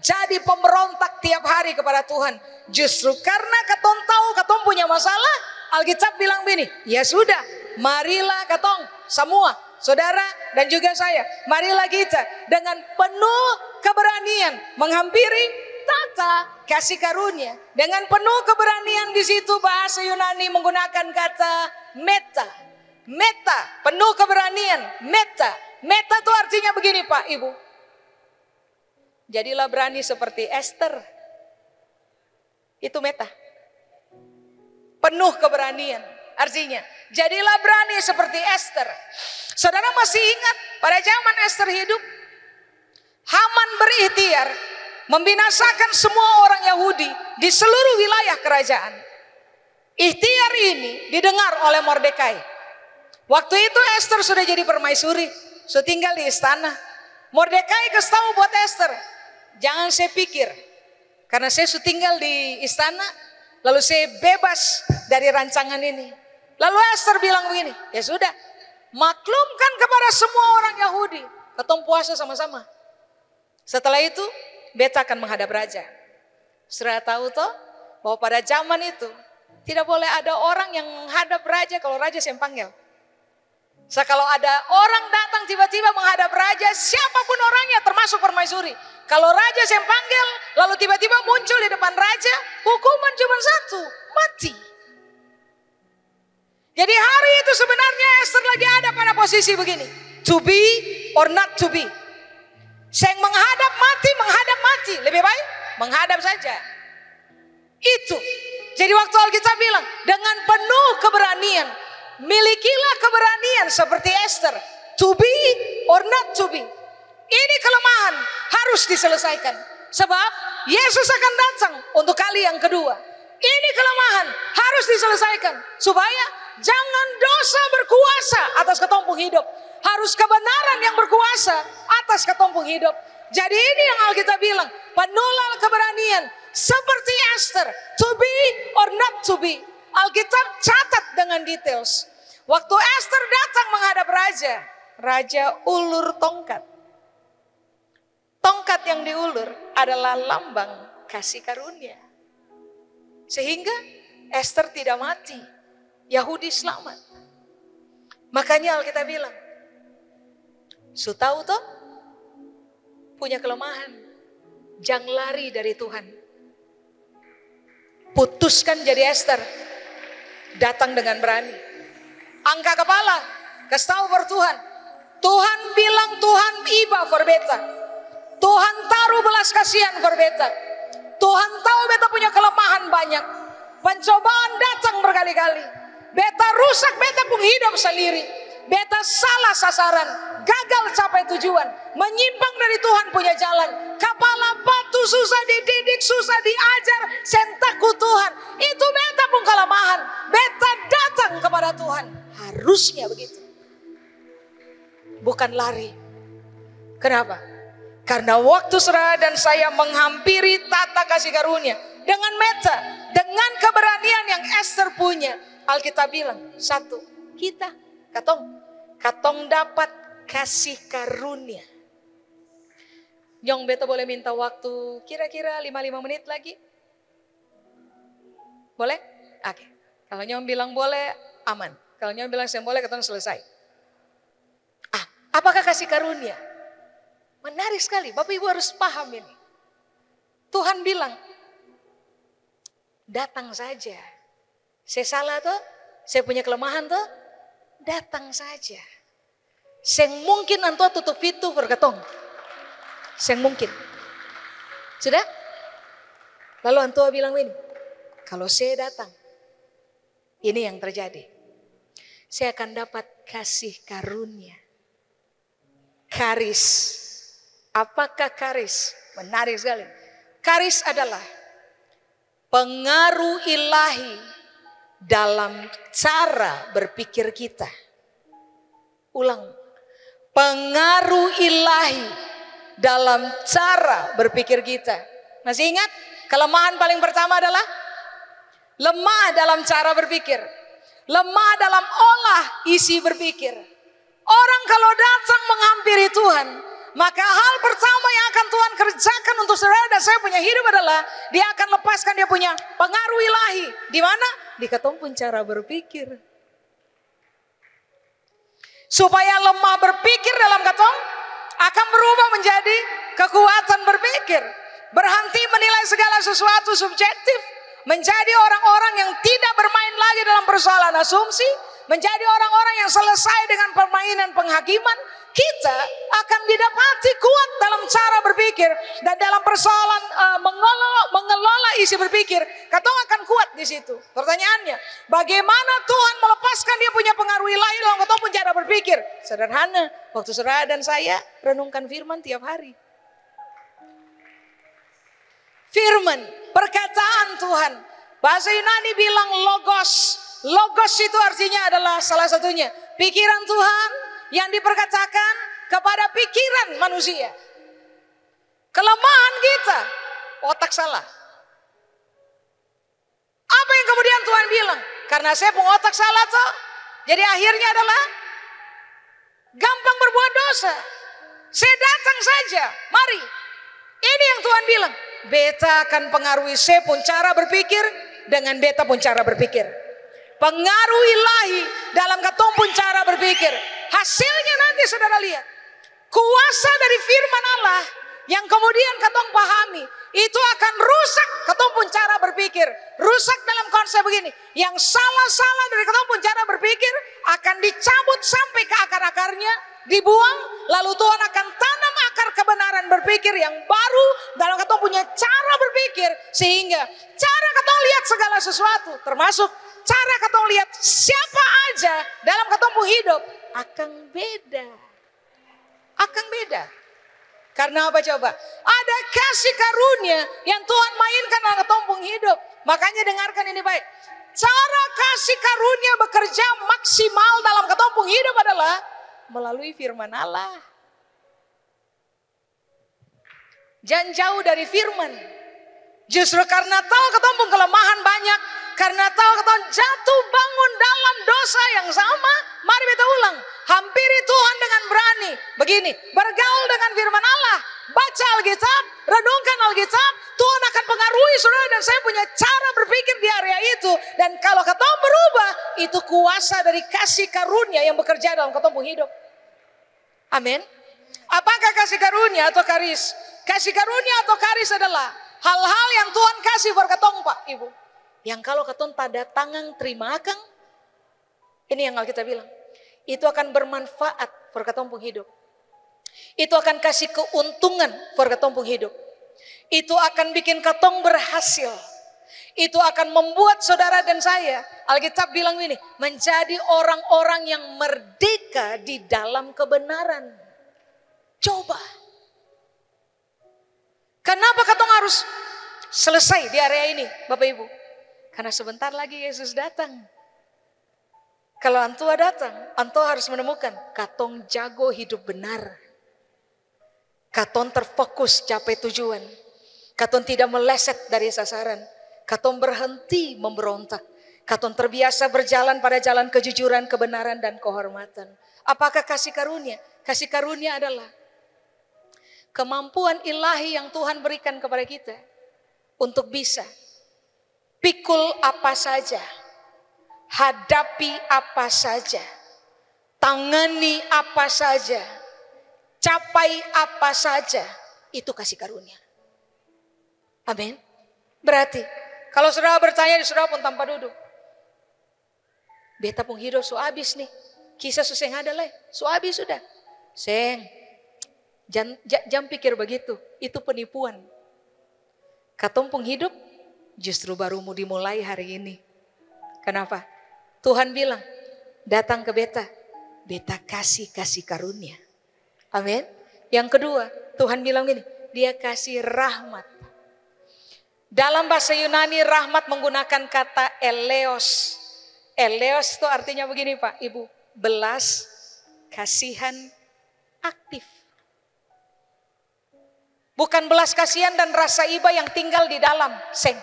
jadi pemberontak tiap hari kepada Tuhan. Justru karena katong tahu katong punya masalah, Alkitab bilang begini, ya sudah, marilah katong semua, saudara dan juga saya, marilah kita dengan penuh keberanian menghampiri tata kasih karunia. Dengan penuh keberanian, di situ bahasa Yunani menggunakan kata meta. Meta, penuh keberanian, meta. Meta itu artinya begini Pak Ibu. Jadilah berani seperti Esther. Itu meta. Penuh keberanian. Artinya, jadilah berani seperti Esther. Saudara masih ingat pada zaman Esther hidup, Haman berikhtiar membinasakan semua orang Yahudi di seluruh wilayah kerajaan. Ikhtiar ini didengar oleh Mordekai. Waktu itu Esther sudah jadi permaisuri, sudah tinggal di istana. Mordekai kasih tahu buat Esther, jangan saya pikir, karena saya sudah tinggal di istana, lalu saya bebas dari rancangan ini. Lalu Esther bilang begini, ya sudah, maklumkan kepada semua orang Yahudi, ketemu puasa sama-sama. Setelah itu, beta akan menghadap raja. Sudah tahu toh, bahwa pada zaman itu, tidak boleh ada orang yang menghadap raja kalau raja yang panggil. Kalau ada orang datang tiba-tiba menghadap raja, siapapun orangnya termasuk permaisuri. Kalau raja yang panggil, lalu tiba-tiba muncul di depan raja, hukuman cuma satu, mati. Jadi hari itu sebenarnya Esther lagi ada pada posisi begini, to be or not to be. Saya menghadap mati, lebih baik menghadap saja. Itu. Jadi waktu Alkitab bilang, dengan penuh keberanian, milikilah keberanian seperti Esther, to be or not to be. Ini kelemahan harus diselesaikan. Sebab Yesus akan datang untuk kali yang kedua. Ini kelemahan harus diselesaikan. Supaya jangan dosa berkuasa atas ketumpung hidup. Harus kebenaran yang berkuasa atas ketumpung hidup. Jadi ini yang Alkitab bilang, penuhlah keberanian seperti Esther, to be or not to be. Alkitab catat dengan details. Waktu Esther datang menghadap raja, raja ulur tongkat. Tongkat yang diulur adalah lambang kasih karunia. Sehingga Esther tidak mati, Yahudi selamat. Makanya Alkitab bilang, su tahu toh, punya kelemahan, jangan lari dari Tuhan. Putuskan jadi Esther, datang dengan berani. Angkat kepala, kasih tahu per Tuhan. Tuhan bilang Tuhan iba for beta. Tuhan taruh belas kasihan for beta. Tuhan tahu beta punya kelemahan banyak. Pencobaan datang berkali-kali. Beta rusak beta pun hidup sendiri. Beta salah sasaran, gagal capai tujuan, menyimpang dari Tuhan punya jalan. Kepala batu, susah dididik, susah diajar, sentakku Tuhan. Itu beta pun kelemahan. Beta datang kepada Tuhan. Harusnya begitu. Bukan lari. Kenapa? Karena waktu saudara dan saya menghampiri tata kasih karunia dengan meta, dengan keberanian yang Esther punya, Alkitab bilang, satu, kita katong dapat kasih karunia. Nyong beta boleh minta waktu kira-kira 5 menit lagi? Boleh? Oke. Kalau nyong bilang boleh, aman. Kalau nyong bilang saya boleh, katong selesai. Apakah kasih karunia? Menarik sekali, Bapak Ibu harus paham ini. Tuhan bilang, datang saja. Saya salah tuh, saya punya kelemahan tuh, datang saja. Seng mungkin antua tutup pintu berketong. Seng mungkin. Sudah? Lalu antua bilang ini, kalau saya datang, ini yang terjadi. Saya akan dapat kasih karunia. Karis. Apakah karis? Menarik sekali. Karis adalah pengaruh ilahi dalam cara berpikir kita. Ulang. Pengaruh ilahi dalam cara berpikir kita. Masih ingat? Kelemahan paling pertama adalah lemah dalam cara berpikir. Lemah dalam olah isi berpikir. Orang kalau datang menghampiri Tuhan, Maka hal pertama yang akan Tuhan kerjakan untuk saudara dan saya punya hidup adalah dia akan lepaskan dia punya pengaruh ilahi. Di mana? Di ketong pun cara berpikir. Supaya lemah berpikir dalam ketong akan berubah menjadi kekuatan berpikir. Berhenti menilai segala sesuatu subjektif. Menjadi orang-orang yang tidak bermain lagi dalam persoalan asumsi. Menjadi orang-orang yang selesai dengan permainan penghakiman. Kita akan didapati kuat dalam cara berpikir. Dan dalam persoalan mengelola isi berpikir. Katong akan kuat di situ. Pertanyaannya, bagaimana Tuhan melepaskan dia punya pengaruh ilahi dalam katong pun cara berpikir? Sederhana, waktu saudara dan saya renungkan firman tiap hari. Firman, perkataan Tuhan. Bahasa Yunani bilang logos. Logos itu artinya adalah salah satunya pikiran Tuhan yang diperkatakan kepada pikiran manusia. Kelemahan kita, otak salah. Apa yang kemudian Tuhan bilang? Karena saya punya otak salah toh. Jadi akhirnya adalah gampang berbuat dosa. Saya datang saja, mari. Ini yang Tuhan bilang. Beta akan pengaruhi saya pun cara berpikir dengan beta pun cara berpikir. Pengaruh ilahi dalam ketong pun cara berpikir. Hasilnya nanti saudara lihat. Kuasa dari firman Allah yang kemudian ketong pahami. Itu akan rusak ketong pun cara berpikir. Rusak dalam konsep begini. Yang salah-salah dari ketong pun cara berpikir akan dicabut sampai ke akar-akarnya. Dibuang. Lalu Tuhan akan tanam akar kebenaran berpikir yang baru dalam ketong punya cara berpikir. Sehingga cara ketong lihat segala sesuatu. Termasuk cara ketong lihat siapa aja dalam ketong pun hidup. Akan beda. Akan beda. Karena apa coba? Ada kasih karunia yang Tuhan mainkan dalam ketong pun hidup. Makanya dengarkan ini baik. Cara kasih karunia bekerja maksimal dalam ketong pun hidup adalah melalui firman Allah. Jangan jauh dari firman. Justru karena tahu ketong pun kelemahan banyak. Karena tahu ketong jatuh bangun dalam dosa yang sama. Mari kita ulang. Hampiri Tuhan dengan berani. Begini, bergaul dengan firman Allah. Baca Alkitab, renungkan Alkitab. Tuhan akan pengaruhi saudara dan saya punya cara berpikir di area itu. Dan kalau ketong berubah, itu kuasa dari kasih karunia yang bekerja dalam ketong pun hidup. Amin. Apakah kasih karunia atau karis? Kasih karunia atau karis adalah hal-hal yang Tuhan kasih buat ketong Pak, Ibu. Yang kalau ketong tanda tangan terima akang, ini yang Alkitab bilang, itu akan bermanfaat buat ketong pun hidup. Itu akan kasih keuntungan buat ketong pun hidup. Itu akan bikin ketong berhasil. Itu akan membuat saudara dan saya, Alkitab bilang ini, menjadi orang-orang yang merdeka di dalam kebenaran. Coba. Kenapa ketong harus selesai di area ini, Bapak Ibu? Karena sebentar lagi Yesus datang. Kalau antua datang, antua harus menemukan katong jago hidup benar. Katong terfokus capai tujuan. Katong tidak meleset dari sasaran. Katong berhenti memberontak. Katong terbiasa berjalan pada jalan kejujuran, kebenaran, dan kehormatan. Apakah kasih karunia? Kasih karunia adalah kemampuan ilahi yang Tuhan berikan kepada kita untuk bisa pikul apa saja, hadapi apa saja, tangani apa saja, capai apa saja. Itu kasih karunia. Amin. Berarti kalau saudara bertanya di saudara pun tanpa duduk, beta pun hidup so habis nih. Kisah suseng ada lah, so habis sudah. Seng, jangan pikir begitu, itu penipuan. Katong pun hidup justru baru mau dimulai hari ini. Kenapa? Tuhan bilang, datang ke beta, beta kasih karunia. Amin. Yang kedua, Tuhan bilang gini, dia kasih rahmat. Dalam bahasa Yunani rahmat menggunakan kata eleos. Eleos itu artinya begini Pak, Ibu. Belas kasihan aktif. Bukan belas kasihan dan rasa iba yang tinggal di dalam. Seng.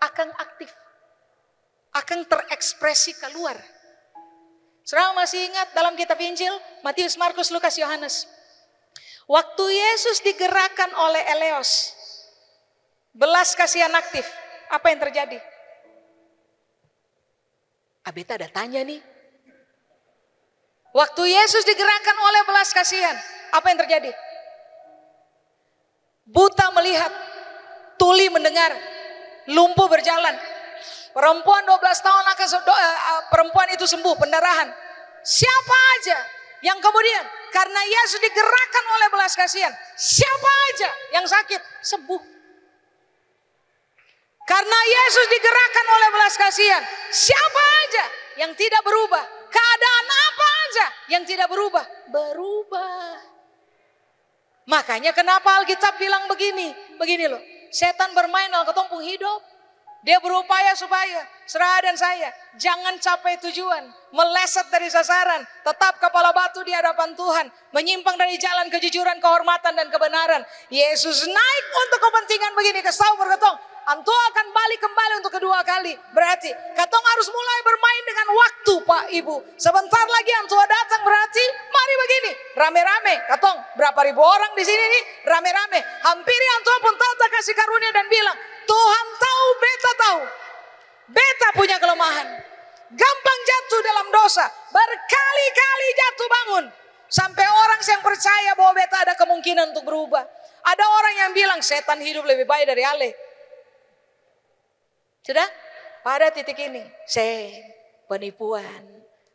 Akan aktif. Akan terekspresi keluar. Saudara masih ingat dalam kitab Injil? Matius, Markus, Lukas, Yohanes. Waktu Yesus digerakkan oleh Eleos, belas kasihan aktif, apa yang terjadi? Abeta ada tanya nih. Waktu Yesus digerakkan oleh belas kasihan, apa yang terjadi? Buta melihat, tuli mendengar, lumpuh berjalan. Perempuan 12 tahun akan perempuan itu sembuh pendarahan. Siapa aja yang kemudian karena Yesus digerakkan oleh belas kasihan, siapa aja yang sakit sembuh. Karena Yesus digerakkan oleh belas kasihan, siapa aja yang tidak berubah, keadaan apa aja yang tidak berubah, berubah. Makanya kenapa Alkitab bilang begini loh, setan bermain dalam ketumpung hidup. Dia berupaya supaya saudara dan saya jangan capai tujuan, meleset dari sasaran, tetap kepala batu di hadapan Tuhan, menyimpang dari jalan kejujuran, kehormatan dan kebenaran. Yesus naik untuk kepentingan begini, kesau berketong. Antu akan balik kembali untuk kedua kali. Berarti katong harus mulai bermain dengan waktu, Pak Ibu. Sebentar lagi Antu datang, berarti mari begini, rame-rame. Katong berapa ribu orang di sini nih, rame-rame. Hampiri Antu pun tata kasih karunia dan bilang, Tuhan tahu, beta tahu. Beta punya kelemahan. Gampang jatuh dalam dosa. Berkali-kali jatuh bangun. Sampai orang yang percaya bahwa beta ada kemungkinan untuk berubah. Ada orang yang bilang setan hidup lebih baik dari Ale. Sudah? Pada titik ini, penipuan.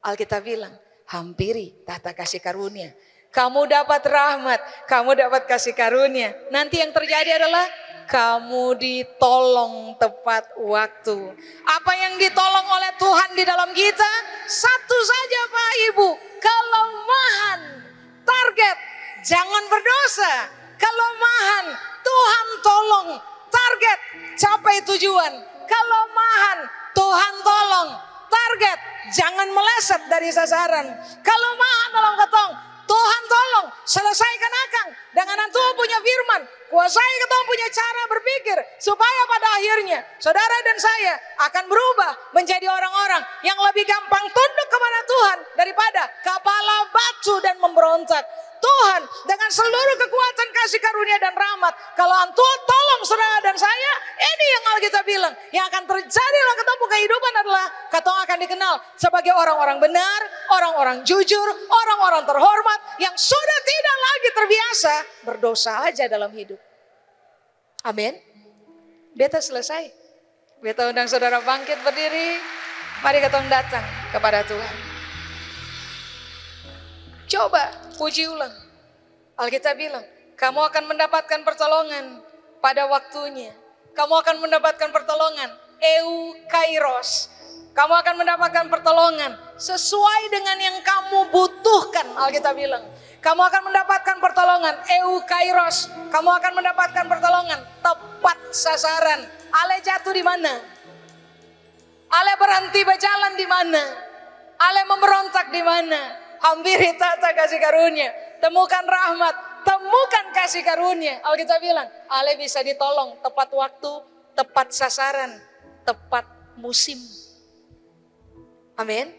Alkitab bilang, hampiri tahta kasih karunia. Kamu dapat rahmat, kamu dapat kasih karunia. Nanti yang terjadi adalah kamu ditolong tepat waktu. Apa yang ditolong oleh Tuhan di dalam kita? Satu saja Pak Ibu, kelemahan. Target, jangan berdosa. Kelemahan, Tuhan tolong. Target, capai tujuan. Kelemahan, Tuhan tolong. Target, jangan meleset dari sasaran. Kelemahan dalam ketong, Tuhan tolong, selesaikan akang. Dengan Tuhan punya firman, kuasai ketong punya cara berpikir. Supaya pada akhirnya, saudara dan saya akan berubah menjadi orang-orang yang lebih gampang tunduk kepada Tuhan daripada kepala batu dan memberontak. Tuhan dengan seluruh kekuatan kasih karunia dan rahmat, kalau Tuhan tolong saudara dan saya, ini yang Alkitab bilang, yang akan terjadi dalam ketemu kehidupan adalah katong akan dikenal sebagai orang-orang benar, orang-orang jujur, orang-orang terhormat yang sudah tidak lagi terbiasa berdosa aja dalam hidup. Amin. Beta selesai. Beta undang saudara bangkit berdiri. Mari katong datang kepada Tuhan. Coba puji ulang. Alkitab bilang, kamu akan mendapatkan pertolongan pada waktunya. Kamu akan mendapatkan pertolongan eukairos. Kamu akan mendapatkan pertolongan sesuai dengan yang kamu butuhkan. Alkitab bilang, kamu akan mendapatkan pertolongan eukairos. Kamu akan mendapatkan pertolongan tepat sasaran. Ale jatuh di mana? Ale berhenti berjalan di mana? Ale memberontak di mana? Hampiri tata kasih karunia, temukan rahmat, temukan kasih karunia. Alkitab bilang, Ale bisa ditolong tepat waktu, tepat sasaran, tepat musim. Amin.